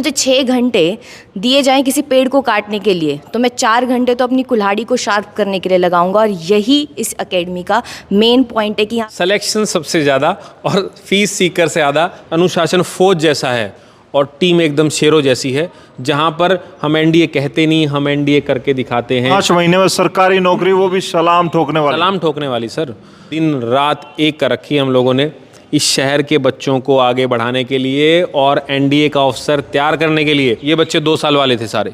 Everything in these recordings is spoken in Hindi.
मुझे 6 घंटे दिए जाएं किसी पेड़ को काटने के लिए, तो मैं 4 घंटे तो अपनी कुल्हाड़ी को शार्प करने के लिए लगाऊंगा। और यही इस एकेडमी का मेन पॉइंट है कि यहाँ सिलेक्शन सबसे ज़्यादा और फीस सीकर से ज़्यादा, अनुशासन फौज जैसा है और टीम एकदम शेरों जैसी है, जहां पर हम एनडीए कहते नहीं, हम एनडीए करके दिखाते हैं। 5 महीने में सरकारी नौकरी, वो भी सलाम ठोकने वाली सर। दिन रात एक कर रखी हम लोगों ने इस शहर के बच्चों को आगे बढ़ाने के लिए और एनडीए का अफसर तैयार करने के लिए। ये बच्चे 2 साल वाले थे सारे,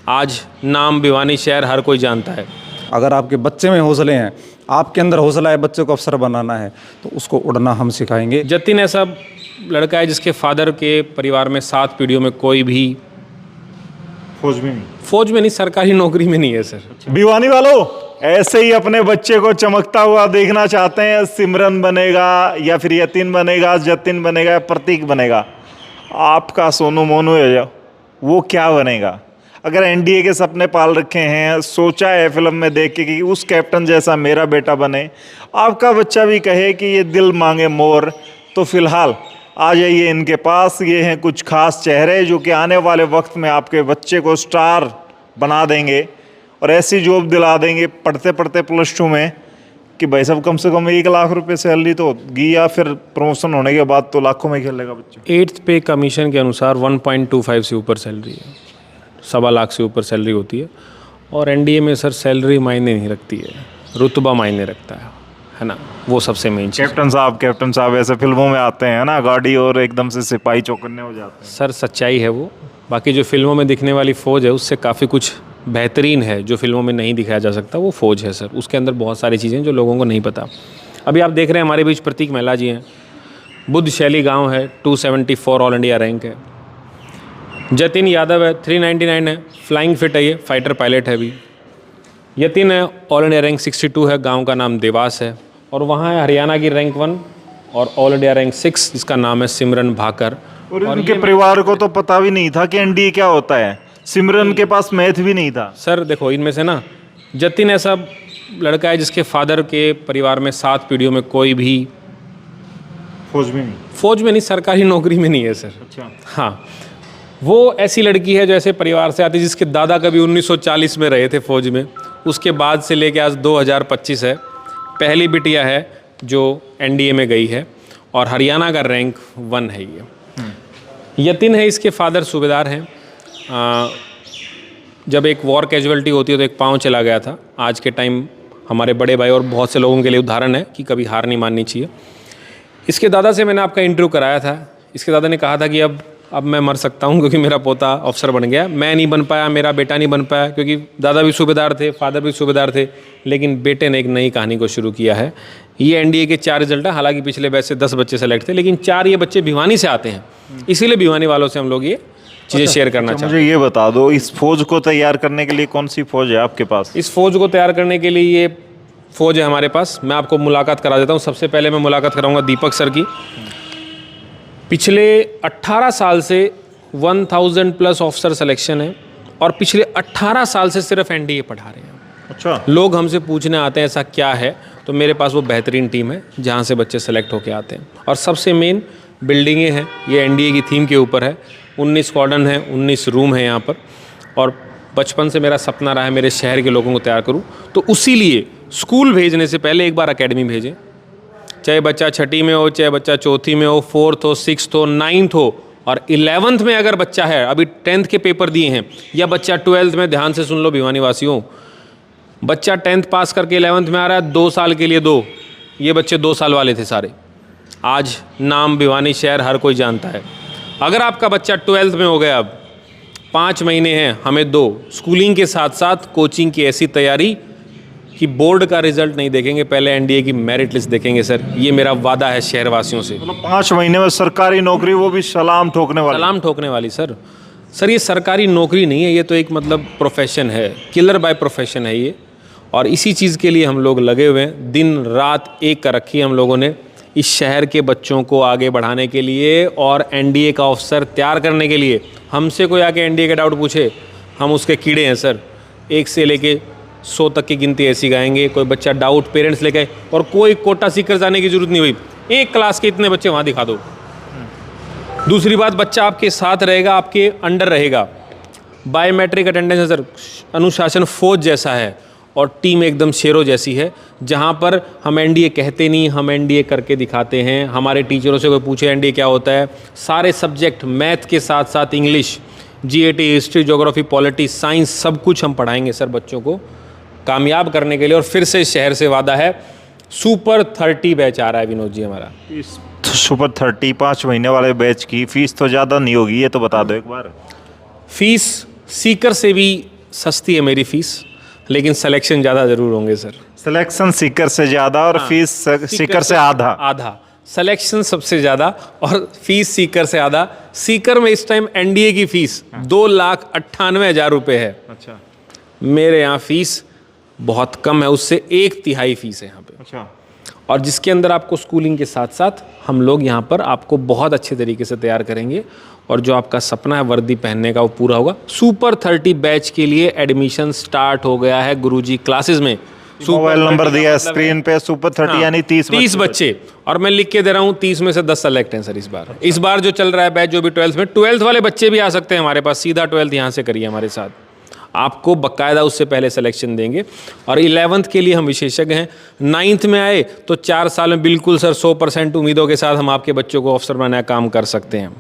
आज नाम भिवानी शहर हर कोई जानता है। अगर आपके बच्चे में हौसले हैं, आपके अंदर हौसला है बच्चे को अफसर बनाना है, तो उसको उड़ना हम सिखाएंगे। जतिन ऐसा लड़का है जिसके फादर के परिवार में 7 पीढ़ियों में कोई भी फौज में नहीं, सरकारी नौकरी में नहीं है सर। भिवानी वालों, ऐसे ही अपने बच्चे को चमकता हुआ देखना चाहते हैं? सिमरन बनेगा या फिर यतिन बनेगा, जतिन बनेगा, प्रतीक बनेगा? आपका सोनू मोनू है, वो क्या बनेगा? अगर एनडीए के सपने पाल रखे हैं, सोचा है फिल्म में देख के कि उस कैप्टन जैसा मेरा बेटा बने, आपका बच्चा भी कहे कि ये दिल मांगे मोर, तो फिलहाल आ जाइए इनके पास। ये हैं कुछ खास चेहरे जो कि आने वाले वक्त में आपके बच्चे को स्टार बना देंगे और ऐसी जॉब दिला देंगे पढ़ते पढ़ते +2 में कि भाई साहब कम से कम 1 लाख रुपए सैलरी तो होगी, या फिर प्रमोशन होने के बाद तो लाखों में खेलेगा बच्चा। 8th पे कमीशन के अनुसार 1.25 से ऊपर सैलरी है, 1.25 लाख से ऊपर सैलरी होती है। और एनडीए में सर सैलरी मायने नहीं रखती है, रुतबा मायने रखता है ना, वो सबसे मेन चीज़। कैप्टन साहब ऐसे फिल्मों में आते हैं ना, गाड़ी और एकदम से सिपाही चौकन्ने हो जाते हैं। सर सच्चाई है वो, बाकी जो फिल्मों में दिखने वाली फ़ौज है उससे काफ़ी कुछ बेहतरीन है, जो फिल्मों में नहीं दिखाया जा सकता वो फ़ौज है सर। उसके अंदर बहुत सारी चीज़ें जो लोगों को नहीं पता। अभी आप देख रहे हैं हमारे बीच प्रतीक महिला जी हैं, बुद्ध शैली गाँव है, 274 ऑल इंडिया रैंक है। जतिन यादव है, 399 है, फ्लाइंग फिट है, ये फाइटर पायलट है अभी। यतिन है, ऑल इंडिया रैंक 62 है, गांव का नाम देवास है। और वहाँ है हरियाणा की रैंक 1 और ऑल इंडिया रैंक 6 जिसका नाम है सिमरन भाकर। और उनके परिवार को तो पता भी नहीं था कि एनडीए क्या होता है, सिमरन के पास मैथ भी नहीं था। सर देखो, इनमें से ना जतिन ऐसा लड़का है जिसके फादर के परिवार में 7 पीढ़ियों में कोई भी फौज में नहीं, सरकारी नौकरी में नहीं है सर। अच्छा। हाँ, वो ऐसी लड़की है जो ऐसे परिवार से आती है जिसके दादा कभी 1940 में रहे थे फौज में, उसके बाद से लेके आज 2025 है। पहली बिटिया है जो एनडीए में गई है और हरियाणा का रैंक 1 है ये। यतिन है, इसके फादर सूबेदार हैं। जब एक वॉर कैजुअलिटी होती है तो एक पाँव चला गया था। आज के टाइम हमारे बड़े भाई और बहुत से लोगों के लिए उदाहरण है कि कभी हार नहीं माननी चाहिए। इसके दादा से मैंने आपका इंटरव्यू कराया था। इसके दादा ने कहा था कि अब मैं मर सकता हूं क्योंकि मेरा पोता अफसर बन गया, मैं नहीं बन पाया, मेरा बेटा नहीं बन पाया, क्योंकि दादा भी सूबेदार थे, फादर भी सूबेदार थे। लेकिन बेटे ने एक नई कहानी को शुरू किया है। ये एनडीए के 4 रिजल्ट है, हालांकि पिछले बैच से 10 बच्चे सेलेक्ट थे, लेकिन 4 ये बच्चे भिवानी से आते हैं, इसीलिए भिवानी वालों से हम लोग ये चीज़ें शेयर करना चाहते हैं। मुझे ये बता दो, इस फौज को तैयार करने के लिए कौन सी फौज है आपके पास? इस फौज को तैयार करने के लिए ये फौज है हमारे पास। मैं आपको मुलाकात करा देता हूँ। सबसे पहले मैं मुलाकात कराऊंगा दीपक सर की। पिछले 18 साल से 1000+ ऑफिसर सिलेक्शन है और पिछले 18 साल से सिर्फ एनडीए पढ़ा रहे हैं। अच्छा। लोग हमसे पूछने आते हैं ऐसा क्या है, तो मेरे पास वो बेहतरीन टीम है जहाँ से बच्चे सेलेक्ट होके आते हैं। और सबसे मेन बिल्डिंगें हैं, ये एनडीए की थीम के ऊपर है। 19 स्क्वाड्रन है, 19 रूम है यहाँ पर। और बचपन से मेरा सपना रहा है मेरे शहर के लोगों को तैयार करूँ, तो उसी लिए स्कूल भेजने से पहले एक बार एकेडमी भेजें। चाहे बच्चा 6ठी में हो, चाहे बच्चा 4थी में हो, 4th हो, 6th हो, 9th हो, और 11th में अगर बच्चा है, अभी 10th के पेपर दिए हैं, या बच्चा 12th में, ध्यान से सुन लो भिवानी वासियों, बच्चा 10th पास करके 11th में आ रहा है, 2 साल के लिए ये बच्चे 2 साल वाले थे सारे, आज नाम भिवानी शहर हर कोई जानता है। अगर आपका बच्चा 12th में हो गया, अब 5 महीने हैं, हमें दो स्कूलिंग के साथ साथ कोचिंग की ऐसी तैयारी कि बोर्ड का रिजल्ट नहीं देखेंगे, पहले एनडीए की मेरिट लिस्ट देखेंगे सर। ये मेरा वादा है शहरवासियों से। मतलब 5 महीने में सरकारी नौकरी, वो भी सलाम ठोकने वाली सर। ये सरकारी नौकरी नहीं है, ये तो एक मतलब प्रोफेशन है, किलर बाय प्रोफेशन है ये। और इसी चीज़ के लिए हम लोग लगे हुए हैं, दिन रात एक कर रखी है हम लोगों ने इस शहर के बच्चों को आगे बढ़ाने के लिए और एनडीए का अफसर तैयार करने के लिए। हमसे कोई आके एनडीए के डाउट पूछे, हम उसके कीड़े हैं सर। 1 से लेके 100 तक की गिनती ऐसी गाएंगे। कोई बच्चा डाउट पेरेंट्स लेके आए, और कोई कोटा सीकर जाने की जरूरत नहीं हुई, एक क्लास के इतने बच्चे वहाँ दिखा दो, दूसरी बात, बच्चा आपके साथ रहेगा, आपके अंडर रहेगा। बायोमेट्रिक अटेंडेंस है सर, अनुशासन फौज जैसा है और टीम एकदम शेरों जैसी है, जहाँ पर हम एनडीए कहते नहीं, हम एनडीए करके दिखाते हैं। हमारे टीचरों से कोई पूछे एनडीए क्या होता है, सारे सब्जेक्ट मैथ के साथ साथ English, GAT, history, geography, polity, science, सब कुछ हम पढ़ाएंगे सर बच्चों को कामयाब करने के लिए। और फिर से इस शहर से वादा है, सुपर 30 बैच आ रहा है विनोद जी हमारा। इस सुपर 30 5 महीने वाले बैच की फीस तो ज़्यादा नहीं होगी, ये तो बता दो एक बार। फीस सीकर से भी सस्ती है मेरी फीस, लेकिन सिलेक्शन ज़्यादा ज़रूर होंगे सर। सिलेक्शन सीकर से ज़्यादा और फीस सीकर से आधा। सिलेक्शन सबसे ज़्यादा और फीस सीकर से आधा। सीकर में इस टाइम एनडीए की फीस 2,98,000 रुपये है। अच्छा, मेरे यहाँ फीस बहुत कम है, उससे 1/3 फीस है यहाँ पे। अच्छा। और जिसके अंदर आपको स्कूलिंग के साथ साथ हम लोग यहाँ पर आपको बहुत अच्छे तरीके से तैयार करेंगे और जो आपका सपना है वर्दी पहनने का वो पूरा होगा। सुपर 30 बैच के लिए एडमिशन स्टार्ट हो गया है गुरुजी क्लासेस में। मोबाइल नंबर दिया है स्क्रीन पे, सुपर 30 यानी 30 बच्चे, और मैं लिख के दे रहा हूँ 30 में से 10 सेलेक्ट हैं सर इस बार जो चल रहा है बैच, जो भी 12th में, 12th वाले बच्चे भी आ सकते हैं हमारे पास, सीधा 12th यहाँ से करिए हमारे साथ, आपको बकायदा उससे पहले सिलेक्शन देंगे। और 11th के लिए हम विशेषज्ञ हैं। 9th में आए तो 4 साल में बिल्कुल सर 100% उम्मीदों के साथ हम आपके बच्चों को अफसर बनाया काम कर सकते हैं।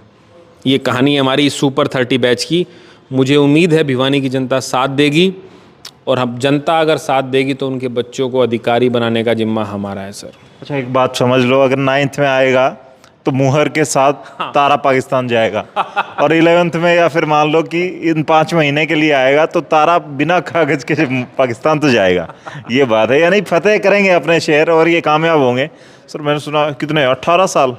ये कहानी हमारी सुपर 30 बैच की। मुझे उम्मीद है भिवानी की जनता साथ देगी, और हम जनता अगर साथ देगी तो उनके बच्चों को अधिकारी बनाने का जिम्मा हमारा है सर। अच्छा, एक बात समझ लो, अगर 9th में आएगा तो मुहर के साथ तारा पाकिस्तान जाएगा, और 11th में या फिर मान लो कि इन 5 महीने के लिए आएगा तो तारा बिना कागज के पाकिस्तान तो जाएगा। ये बात है, यानी फतेह करेंगे अपने शहर और ये कामयाब होंगे। सर मैंने सुना कितने 18 साल,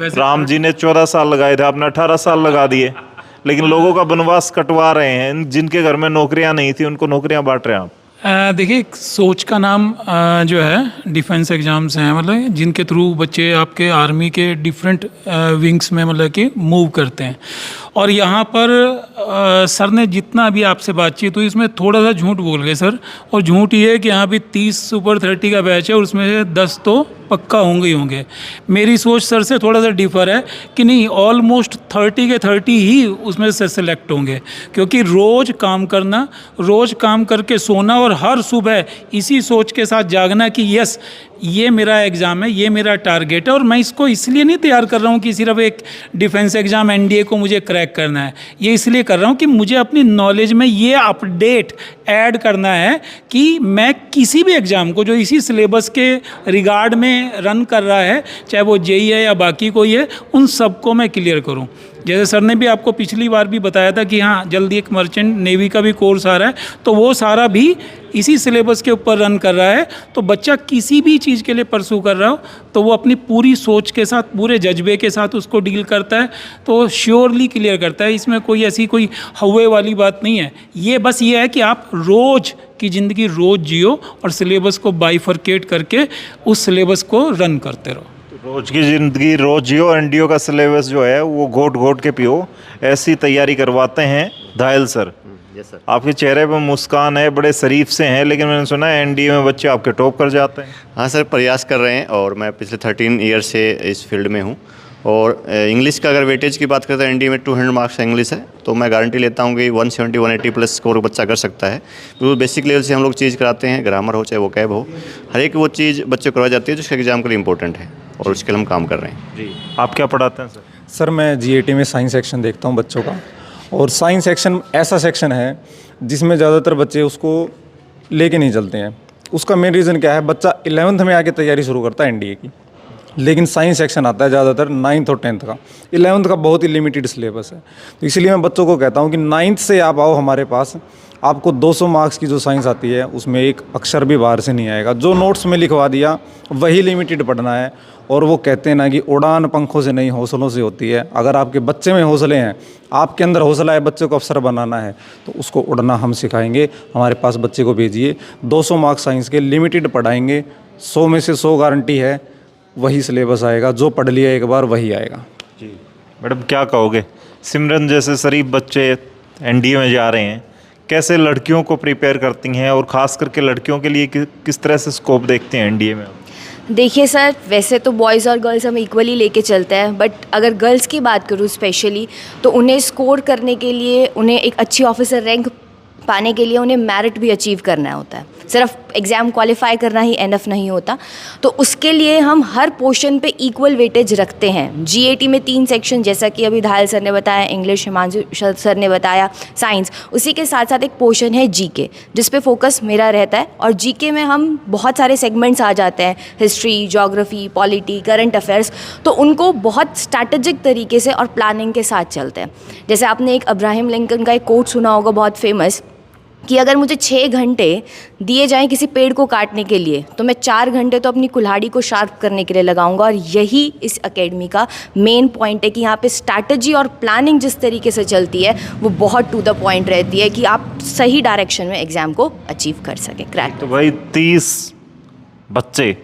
राम जी ने 14 साल लगाए थे, आपने 18 साल लगा दिए, लेकिन लोगों का वनवास कटवा रहे हैं। जिनके घर में नौकरियां नहीं थी उनको नौकरियां बांट रहे हैं आप। देखिए, सोच का नाम जो है डिफेंस एग्ज़ाम्स हैं, मतलब जिनके थ्रू बच्चे आपके आर्मी के डिफरेंट विंग्स में मतलब कि मूव करते हैं। और यहाँ पर सर ने जितना भी आपसे बातचीत हुई इसमें थोड़ा सा झूठ बोल गए सर, और झूठ ये है कि यहाँ भी 30 सुपर 30 का बैच है और उसमें से 10 तो पक्का होंगे ही होंगे। मेरी सोच सर से थोड़ा सा डिफर है कि नहीं, ऑलमोस्ट 30 के 30 ही उसमें से सेलेक्ट होंगे, क्योंकि रोज़ काम करना, रोज़ काम करके सोना और हर सुबह इसी सोच के साथ जागना कि यस ये मेरा एग्ज़ाम है, ये मेरा टारगेट है। और मैं इसको इसलिए नहीं तैयार कर रहा हूँ कि सिर्फ एक डिफेंस एग्ज़ाम एनडीए को मुझे क्रैक करना है, ये इसलिए कर रहा हूँ कि मुझे अपनी नॉलेज में ये अपडेट ऐड करना है कि मैं किसी भी एग्ज़ाम को जो इसी सिलेबस के रिगार्ड में रन कर रहा है, चाहे वो जेई है या बाकी कोई है, उन सबको मैं क्लियर करूँ। जैसे सर ने भी आपको पिछली बार भी बताया था कि हाँ जल्दी एक मर्चेंट नेवी का भी कोर्स आ रहा है, तो वो सारा भी इसी सिलेबस के ऊपर रन कर रहा है। तो बच्चा किसी भी चीज़ के लिए परसू कर रहा हो तो वो अपनी पूरी सोच के साथ, पूरे जज्बे के साथ उसको डील करता है, तो श्योरली क्लियर करता है। इसमें कोई ऐसी कोई हवे वाली बात नहीं है। ये बस ये है कि आप रोज़ की ज़िंदगी रोज़ जियो और सिलेबस को बाइफरकेट करके उस सिलेबस को रन करते रहो। रोज की जिंदगी रोज जियो, एनडीओ का सिलेबस जो है वो घोट घोट के पियो, ऐसी तैयारी करवाते हैं धायल सर। Yes sir. आपके चेहरे पर मुस्कान है, बड़े शरीफ से हैं, लेकिन मैंने सुना है एनडीए में बच्चे आपके टॉप कर जाते हैं। हाँ सर, प्रयास कर रहे हैं और मैं पिछले 13 ईयर से इस फील्ड में हूँ। और इंग्लिश का अगर वेटेज की बात करते हैं, एनडीए में 200 मार्क्स इंग्लिश है, तो मैं गारंटी लेता हूँ कि 170 180 प्लस स्कोर बच्चा कर सकता है। तो बेसिक लेवल से हम लोग चीज़ कराते हैं, ग्रामर हो चाहे वो कैब हो, हर एक वो चीज़ बच्चे को करवाई जाती है जो उसके एग्जाम के लिए इंपॉर्टेंट है, और उसके लिए हम काम कर रहे हैं। जी, आप क्या पढ़ाते हैं सर? सर मैं जीएटी में साइंस सेक्शन देखता हूँ बच्चों का, और साइंस सेक्शन ऐसा सेक्शन है जिसमें ज़्यादातर बच्चे उसको लेके नहीं चलते हैं। उसका मेन रीज़न क्या है, बच्चा 11th में आके तैयारी शुरू करता है एनडीए की, लेकिन साइंस सेक्शन आता है ज़्यादातर 9th और 10th का। 11th का बहुत ही लिमिटेड सिलेबस है, तो इसलिए मैं बच्चों को कहता हूँ कि 9th से आप आओ हमारे पास, आपको 200 मार्क्स की जो साइंस आती है उसमें एक अक्षर भी बाहर से नहीं आएगा, जो नोट्स में लिखवा दिया वही लिमिटेड पढ़ना है। और वो कहते हैं ना कि उड़ान पंखों से नहीं हौसलों से होती है। अगर आपके बच्चे में हौसले हैं, आपके अंदर हौसला है बच्चे को अफसर बनाना है, तो उसको उड़ना हम सिखाएंगे। हमारे पास बच्चे को भेजिए, 200 मार्क्स साइंस के लिमिटेड पढ़ाएंगे, 100 में से 100 गारंटी है वही सिलेबस आएगा, जो पढ़ लिया एक बार वही आएगा। जी मैडम, क्या कहोगे, सिमरन जैसे शरीफ बच्चे एनडीए में जा रहे हैं, कैसे लड़कियों को प्रिपेयर करती हैं और ख़ास करके लड़कियों के लिए किस तरह से स्कोप देखते हैं एनडीए में? देखिए सर, वैसे तो बॉयज़ और गर्ल्स हम इक्वली लेके चलते हैं, बट अगर गर्ल्स की बात करूँ स्पेशली, तो उन्हें स्कोर करने के लिए, उन्हें एक अच्छी ऑफिसर रैंक पाने के लिए उन्हें मेरिट भी अचीव करना होता है। सिर्फ एग्ज़ाम क्वालिफाई करना ही एनफ नहीं होता। तो उसके लिए हम हर पोर्शन पे इक्वल वेटेज रखते हैं। जीएटी में 3 सेक्शन, जैसा कि अभी धायल सर ने बताया, इंग्लिश हिमांशु सर ने बताया, साइंस, उसी के साथ साथ एक पोर्शन है जीके, जिस पे फोकस मेरा रहता है। और जीके में हम बहुत सारे सेगमेंट्स आ जाते हैं, history, geography, polity, current affairs, तो उनको बहुत स्ट्रैटेजिक तरीके से और प्लानिंग के साथ चलते हैं। जैसे आपने एक अब्राहम लिंकन का एक कोट सुना होगा बहुत फेमस, कि अगर मुझे 6 घंटे दिए जाएं किसी पेड़ को काटने के लिए, तो मैं 4 घंटे तो अपनी कुल्हाड़ी को शार्प करने के लिए लगाऊंगा। और यही इस एकेडमी का मेन पॉइंट है कि यहाँ पे स्ट्रैटेजी और प्लानिंग जिस तरीके से चलती है वो बहुत टू द पॉइंट रहती है कि आप सही डायरेक्शन में एग्ज़ाम को अचीव कर सकें, क्रैक। तो भाई 30 बच्चे,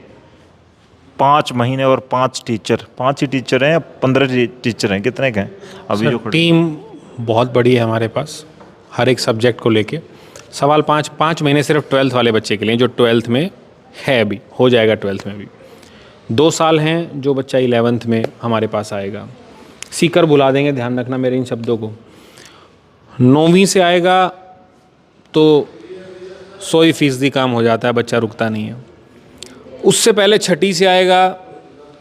5 महीने और 5 टीचर, 5 ही टीचर हैं या 15 टीचर हैं, कितने के हैं अभी जो खड़े? टीम बहुत बड़ी है हमारे पास, हर एक सब्जेक्ट को लेके। सवाल 5 महीने सिर्फ 12th वाले बच्चे के लिए, जो 12th में है, अभी हो जाएगा 12th में भी। 2 साल हैं जो बच्चा 11th में हमारे पास आएगा। सीकर बुला देंगे, ध्यान रखना मेरे इन शब्दों को। 9वीं से आएगा तो 100% काम हो जाता है, बच्चा रुकता नहीं है। उससे पहले 6ठी से आएगा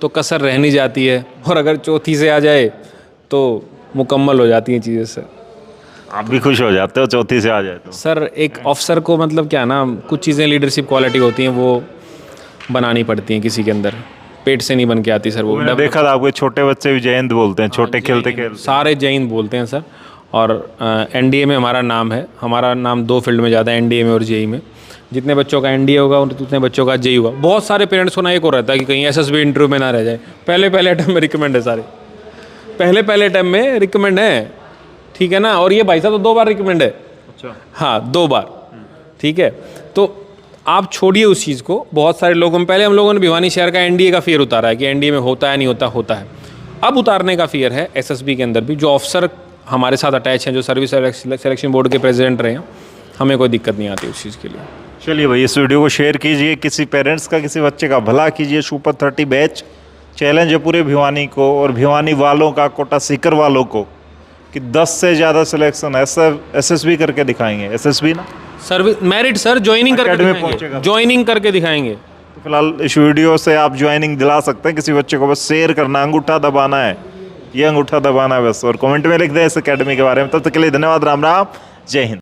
तो कसर रह नहीं जाती है, और अगर 4थी से आ जाए तो मुकम्मल हो जाती हैं चीज़ें सर। आप भी खुश हो जाते हो 4थी से आ जाए तो? सर एक ऑफिसर को मतलब क्या ना, कुछ चीज़ें लीडरशिप क्वालिटी होती हैं वो बनानी पड़ती हैं किसी के अंदर, पेट से नहीं बन के आती सर वो। मैंने देखा था आपके छोटे बच्चे भी जय हिंद बोलते हैं, छोटे खेलते खेलते सारे जय हिंद बोलते हैं सर। और एनडीए में हमारा नाम है, हमारा नाम 2 फील्ड में ज़्यादा है, एनडीए में और जेई में। जितने बच्चों का एनडीए होगा उतने बच्चों का जेई होगा। बहुत सारे पेरेंट्स को ना एक और रहता है कि कहीं एसएसबी इंटरव्यू में ना रह जाए। पहले अटैम्प में रिकमेंड है सारे, पहले अटैम्प में रिकमेंड है, ठीक है ना। और ये भाई साहब तो 2 बार रिकमेंड है। अच्छा, हाँ 2 बार, ठीक है। तो आप छोड़िए उस चीज़ को। बहुत सारे लोगों में, पहले हम लोगों ने भिवानी शहर का एनडीए का फियर उतारा है कि एनडीए में होता है नहीं होता, होता है। अब उतारने का फियर है एसएसबी के अंदर भी। जो ऑफिसर हमारे साथ अटैच हैं, जो सर्विस सिलेक्शन बोर्ड के प्रेसिडेंट रहे हैं, हमें कोई दिक्कत नहीं आती उस चीज़ के लिए। चलिए भाई, इस वीडियो को शेयर कीजिए, किसी पेरेंट्स का, किसी बच्चे का भला कीजिए। सुपर 30 बैच चैलेंज है पूरे भिवानी को और भिवानी वालों का, कोटा सीकर वालों को, कि 10 से ज़्यादा सिलेक्शन एसएसबी करके दिखाएंगे। एसएसबी ना सर्विस मेरिट सर, ज्वाइनिंग करके दिखाएंगे। तो फिलहाल इस वीडियो से आप ज्वाइनिंग दिला सकते हैं किसी बच्चे को। बस शेयर करना, अंगूठा दबाना है, ये अंगूठा दबाना है बस, और कमेंट में लिख दें इस एकेडमी के बारे में। तब तक के लिए धन्यवाद, राम राम, जय हिंद।